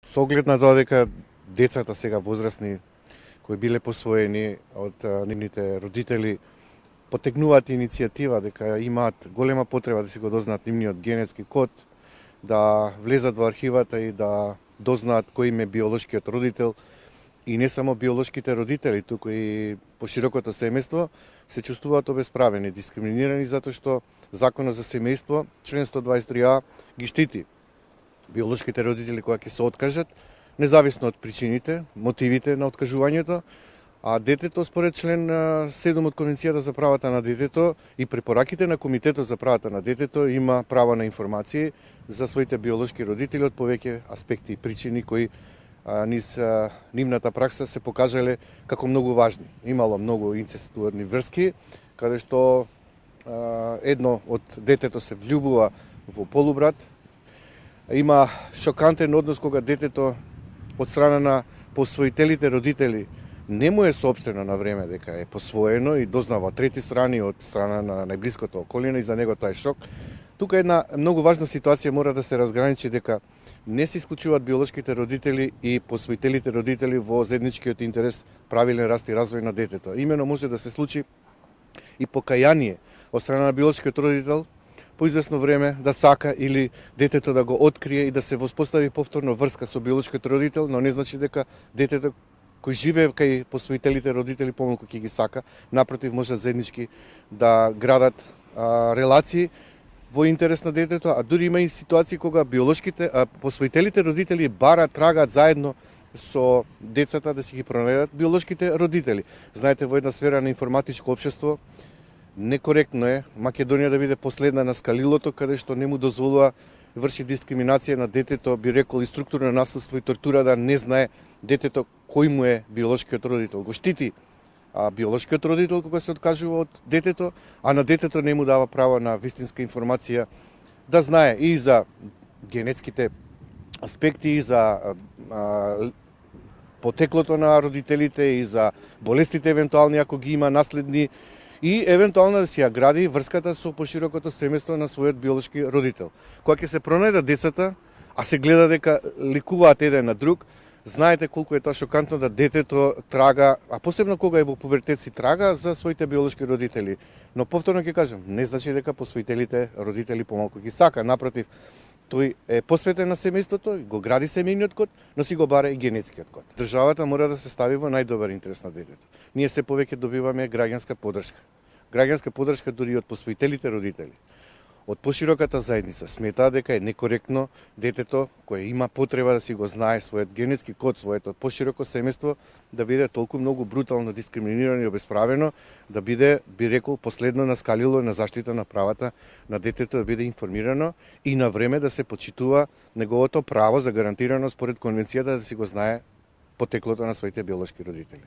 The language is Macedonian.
Со оглед на тоа дека децата сега возрастни кои биле посвоени од нивните родители потегнуваат иницијатива дека имаат голема потреба да си го дознаат нивниот генетски код, да влезат во архивата и да дознаат кој им е биолошкиот родител, и не само биолошките родители, туку и поширокото семејство се чувствуваат обесправени, дискриминирани затоа што Законот за семејство, член 123а, ги штити биолошките родители кога ќе се откажат, независно од причините, мотивите на откажувањето, а детето според член 7 од Конвенцијата за правата на детето и препораките на Комитетот за правата на детето има право на информации за своите биолошки родители од повеќе аспекти и причини кои низ нивната пракса се покажале како многу важни. Имало многу инцестуозни врски, каде што едно од детето се влюбува во полубрат. Има шокантен однос кога детето од страна на посвоителите родители не му е соопштено на време дека е посвоено и дознава од трети страни, од страна на најблиското околина, и за него тоа е шок. Тука една многу важна ситуација мора да се разграничи, дека не се исклучуваат биолошките родители и посвоителите родители во заедничкиот интерес правилен раст и развој на детето. Имено може да се случи и покаяние од страна на биолошкиот родител по известно време да сака или детето да го открие и да се воспостави повторно врска со биолошкиот родител, но не значи дека детето кој живее кај посвоителите родители помалку ќе ги сака. Напротив, можат заеднички да градат релации во интерес на детето, а дури има и ситуации кога посвоителите родители трагаат заедно со децата да си ги пронајдат биолошките родители. Знаете, во една сфера на информатичко општество некоректно е Македонија да биде последна на скалилото, каде што не му дозволува врши дискриминација на детето, би рекол и структурно насилство и тортура, да не знае детето кој му е биолошкиот родител. Го штити биолошкиот родител кога се откажува од детето, а на детето не му дава право на вистинска информација да знае и за генетските аспекти, и за потеклото на родителите, и за болестите евентуални ако ги има наследни, и евентуално да си ја гради врската со поширокото семејство на својот биолошки родител. Кога ќе се пронајдат децата, а се гледа дека ликуваат еден на друг, знаете колку е тоа шокантно да детето трага, а посебно кога е во пубертет, си трага за своите биолошки родители. Но повторно ќе кажам, не значи дека посвоителите родители помалку ги сака, напротив, тој е посветен на семејството, го гради семејниот код, но си го бара и генетскиот код. Државата мора да се стави во најдобар интерес на детето. Ние се повеќе добиваме граѓанска поддршка. Граѓанска поддршка дури од посвоителите родители. Од пошироката заедница сметаа дека е некоректно детето кое има потреба да си го знае својот генетски код, своето пошироко семејство, да биде толку многу брутално дискриминирано и обесправено, да биде, би рекол, последно на скалило на заштита на правата на детето, да биде информирано и на време да се почитува неговото право за гарантирано според Конвенцијата да си го знае потеклото на своите биолошки родители.